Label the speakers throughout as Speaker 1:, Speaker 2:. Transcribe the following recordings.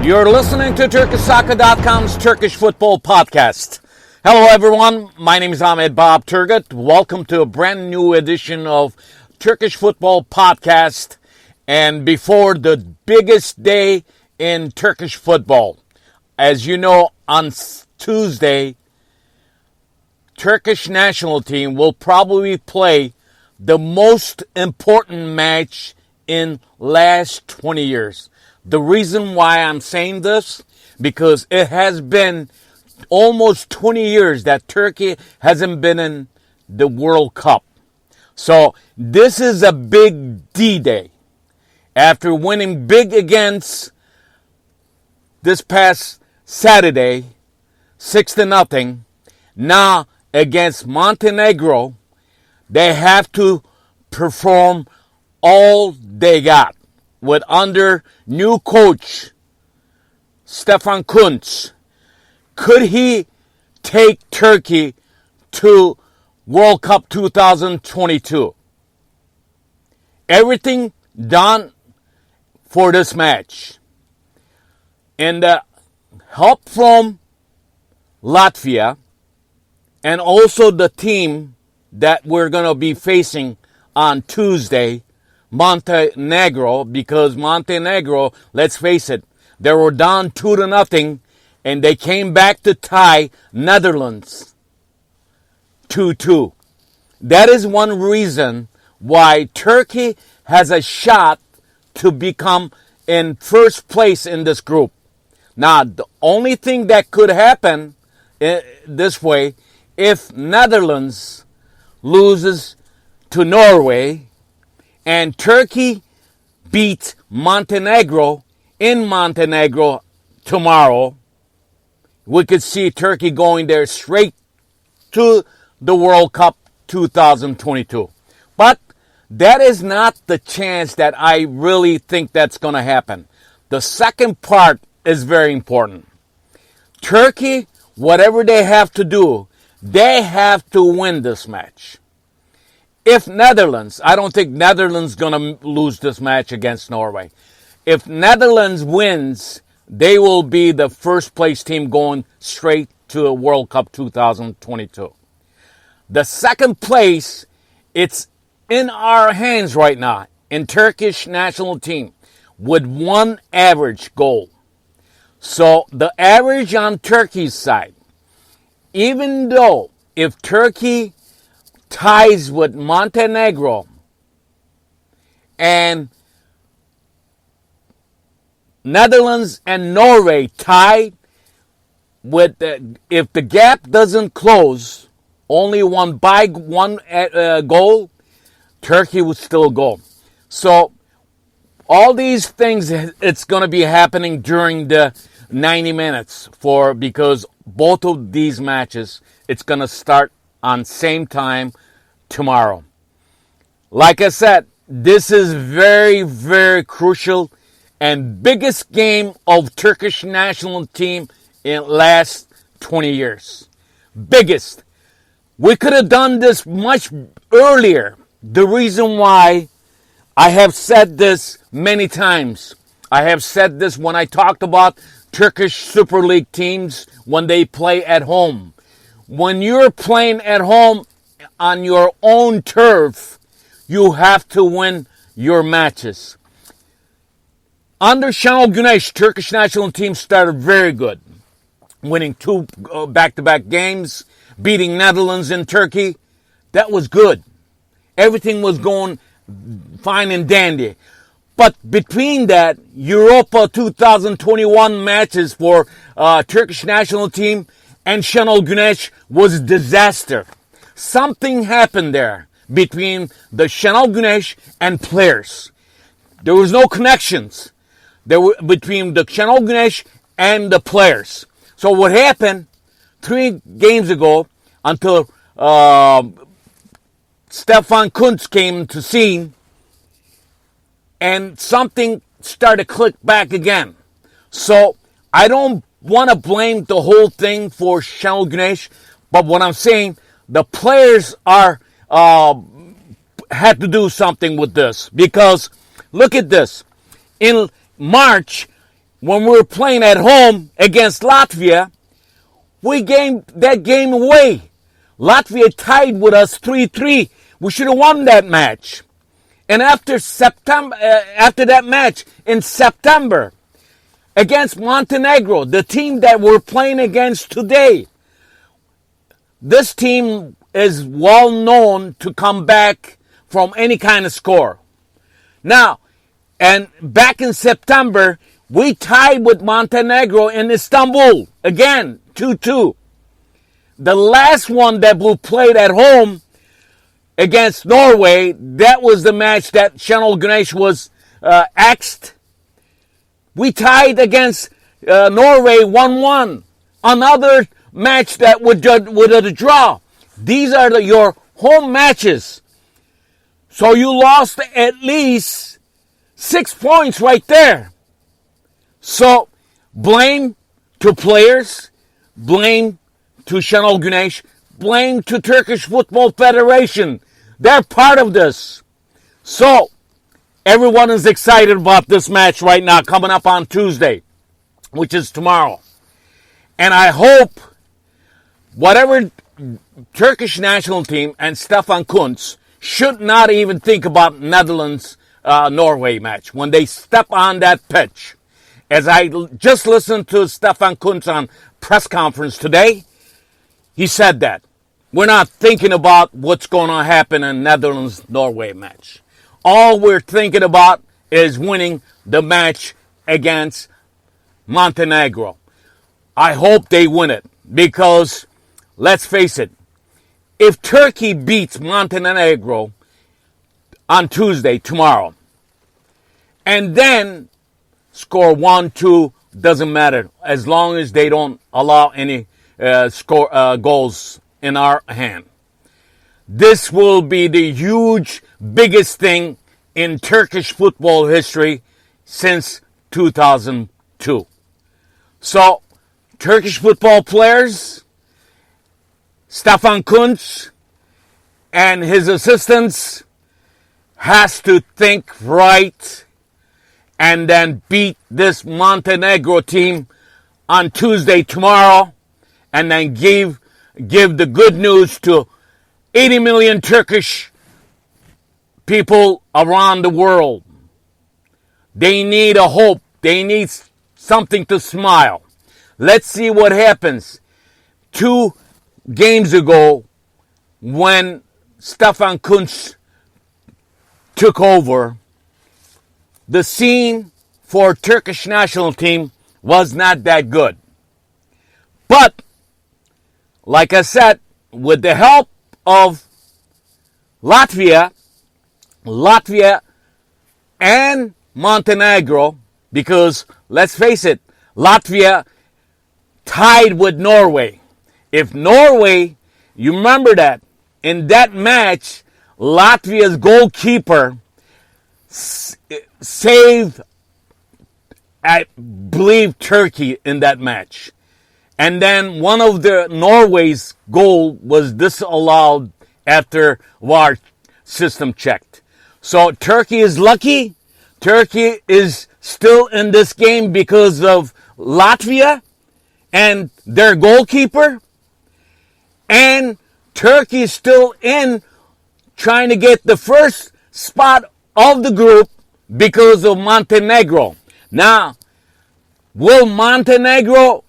Speaker 1: You're listening to TurkishSoccer.com's Turkish Football Podcast. Hello, everyone. My name is Ahmet Turgut. Welcome to a brand new edition of Turkish Football Podcast. And before the biggest day in Turkish football, as you know, on Tuesday, Turkish national team will probably play the most important match in last 20 years. The reason why I'm saying this, because it has been almost 20 years that Turkey hasn't been in the World Cup. So this is a big D-Day. After winning big against this past Saturday, 6-0, now against Montenegro, they have to perform all they got. With under new coach Stefan Kuntz, could he take Turkey to World Cup 2022? Everything done for this match. And help from Latvia and also the team that we're going to be facing on Tuesday, Montenegro, because Montenegro, let's face it, they were down 2-0 and they came back to tie Netherlands 2-2. That is one reason why Turkey has a shot to become in first place in this group. Now, the only thing that could happen this way, if Netherlands loses to Norway, and Turkey beats Montenegro in Montenegro tomorrow, we could see Turkey going there straight to the World Cup 2022. But that is not the chance that I really think that's going to happen. The second part is very important. Turkey, whatever they have to do, they have to win this match. If Netherlands, I don't think Netherlands going to lose this match against Norway. If Netherlands wins, they will be the first place team going straight to the World Cup 2022. The second place, it's in our hands right now in Turkish national team with one average goal. So the average on Turkey's side, even though if Turkey ties with Montenegro and Netherlands and Norway tied with if the gap doesn't close, only one goal, Turkey would still go. So all these things, it's going to be happening during the 90 minutes because both of these matches, it's going to start on same time tomorrow. Like I said, this is very, very crucial and biggest game of Turkish national team in last 20 years. Biggest. We could have done this much earlier. The reason why I have said this many times. I have said this when I talked about Turkish Super League teams when they play at home. When you're playing at home on your own turf, you have to win your matches. Under Şenol Güneş, Turkish national team started very good, winning 2 back-to-back games, beating Netherlands in Turkey. That was good. Everything was going fine and dandy. But between that, Europa 2021 matches for Turkish national team and Şenol Güneş was a disaster. Something happened there between the Şenol Güneş and players. There was no connections between the Şenol Güneş and the players. So what happened 3 games ago until Stefan Kuntz came to scene and something started to click back again. So I don't want to blame the whole thing for Şenol Güneş, but what I'm saying, the players had to do something with this because look at this. In March, when we were playing at home against Latvia, we gave that game away. Latvia tied with us 3-3. We should have won that match. And after that match in September against Montenegro, the team that we're playing against today, this team is well known to come back from any kind of score. Now, and back in September, we tied with Montenegro in Istanbul. Again, 2-2. The last one that we played at home against Norway, that was the match that Şenol Güneş was axed. We tied against Norway 1-1. Another match that would a draw. These are your home matches. So you lost at least 6 points right there. So blame to players, blame to Şenol Güneş, blame to Turkish Football Federation. They're part of this. So everyone is excited about this match right now coming up on Tuesday, which is tomorrow. And I hope whatever Turkish national team and Stefan Kuntz should not even think about Netherlands-Norway match when they step on that pitch. As I just listened to Stefan Kuntz on press conference today, he said that. We're not thinking about what's going to happen in Netherlands-Norway match. All we're thinking about is winning the match against Montenegro. I hope they win it because, let's face it, if Turkey beats Montenegro on Tuesday, tomorrow, and then score 1-2, doesn't matter, as long as they don't allow any goals in our hand. This will be the biggest thing in Turkish football history since 2002. So, Turkish football players, Stefan Kuntz and his assistants has to think right and then beat this Montenegro team on Tuesday tomorrow and then give the good news to 80 million Turkish people around the world. They need a hope. They need something to smile. Let's see what happens. 2 games ago, when Stefan Kuntz took over, the scene for Turkish national team was not that good. But, like I said, with the help of Latvia and Montenegro, because let's face it, Latvia tied with Norway. If Norway, you remember that, in that match, Latvia's goalkeeper saved, I believe, Turkey in that match. And then one of the Norway's goal was disallowed after VAR system checked. So Turkey is lucky. Turkey is still in this game because of Latvia and their goalkeeper. And Turkey is still in trying to get the first spot of the group because of Montenegro. Now, will Montenegro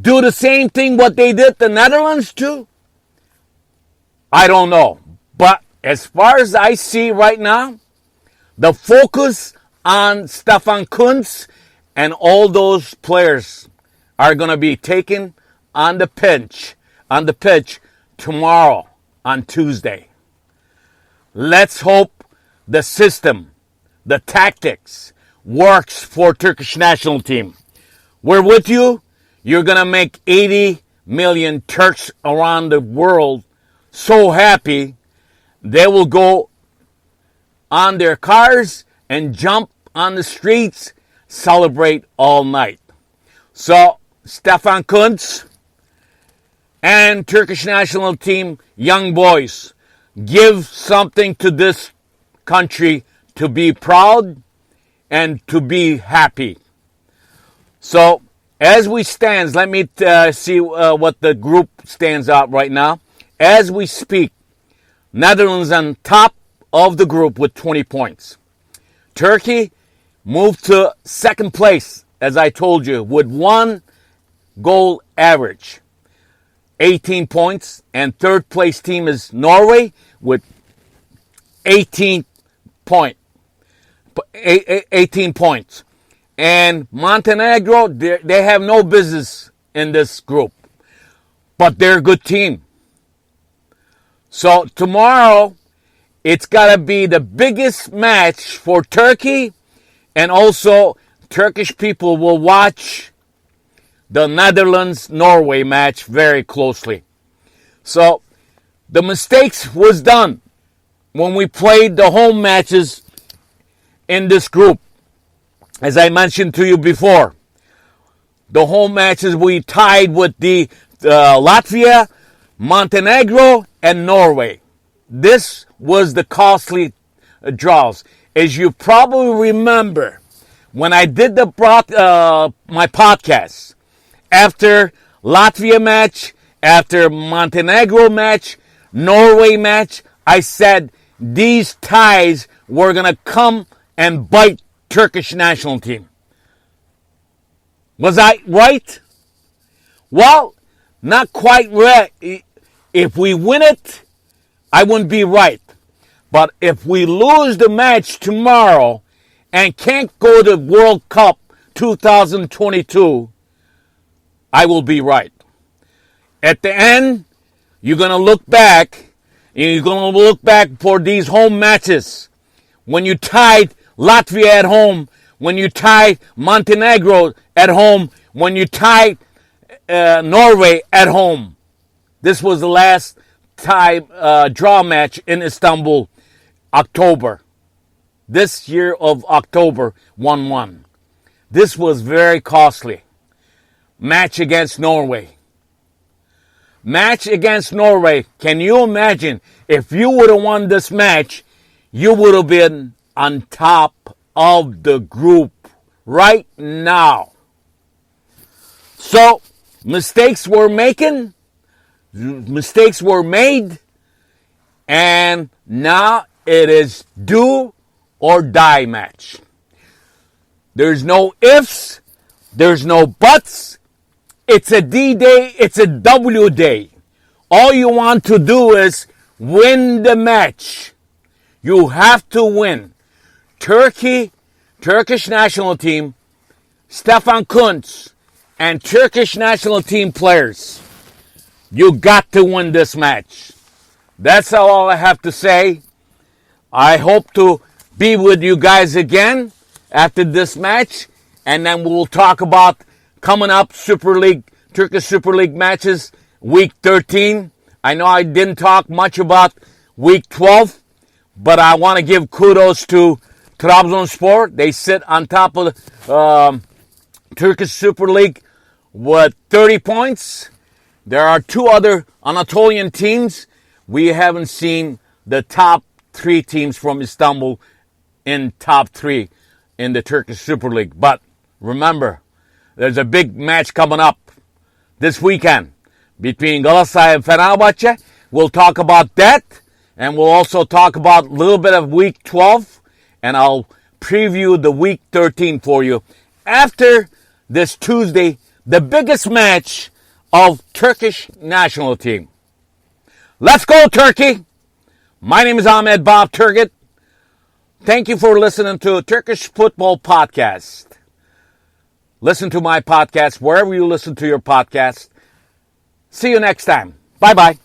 Speaker 1: do the same thing what they did the Netherlands to? I don't know. But as far as I see right now, the focus on Stefan Kuntz and all those players are going to be taken on the pitch tomorrow on Tuesday. Let's hope the system, the tactics works for Turkish national team. We're with you. You're going to make 80 million Turks around the world so happy they will go on their cars and jump on the streets, celebrate all night. So, Stefan Kuntz and Turkish national team, young boys, give something to this country to be proud and to be happy. So, as we stand, let me see what the group stands out right now. As we speak, Netherlands on top of the group with 20 points. Turkey moved to second place, as I told you, with 1 goal average, 18 points. And third place team is Norway with 18 points. And Montenegro, they have no business in this group. But they're a good team. So tomorrow, it's got to be the biggest match for Turkey. And also, Turkish people will watch the Netherlands-Norway match very closely. So, the mistakes was done when we played the home matches in this group. As I mentioned to you before, the home matches we tied with the Latvia, Montenegro, and Norway. This was the costly draws. As you probably remember, when I did my podcast, after Latvia match, after Montenegro match, Norway match, I said these ties were going to come and bite Turkish national team. Was I right? Well, not quite right. If we win it, I wouldn't be right. But if we lose the match tomorrow and can't go to World Cup 2022, I will be right. At the end, you're going to look back, and you're going to look back for these home matches. When you tied Latvia at home, when you tied Montenegro at home, when you tied Norway at home. This was the last tie draw match in Istanbul, October. This year of October, 1-1. This was very costly. Match against Norway. Match against Norway. Can you imagine if you would have won this match, you would have been on top of the group right now. So, mistakes were made, and now it is do or die match. There's no ifs, there's no buts. It's a D day, it's a W day. All you want to do is win the match. You have to win. Turkish national team, Stefan Kuntz, and Turkish national team players, you got to win this match. That's all I have to say. I hope to be with you guys again after this match, and then we'll talk about coming up Super League, Turkish Super League matches, week 13. I know I didn't talk much about week 12, but I want to give kudos to Trabzonspor. They sit on top of the Turkish Super League with 30 points. There are 2 other Anatolian teams. We haven't seen the top 3 teams from Istanbul in top 3 in the Turkish Super League. But remember, there's a big match coming up this weekend between Galatasaray and Fenerbahce. We'll talk about that, and we'll also talk about a little bit of week 12, and I'll preview the week 13 for you after this Tuesday, the biggest match of Turkish national team. Let's go, Turkey! My name is Ahmet Bob Turgut. Thank you for listening to Turkish Football Podcast. Listen to my podcast wherever you listen to your podcast. See you next time. Bye-bye.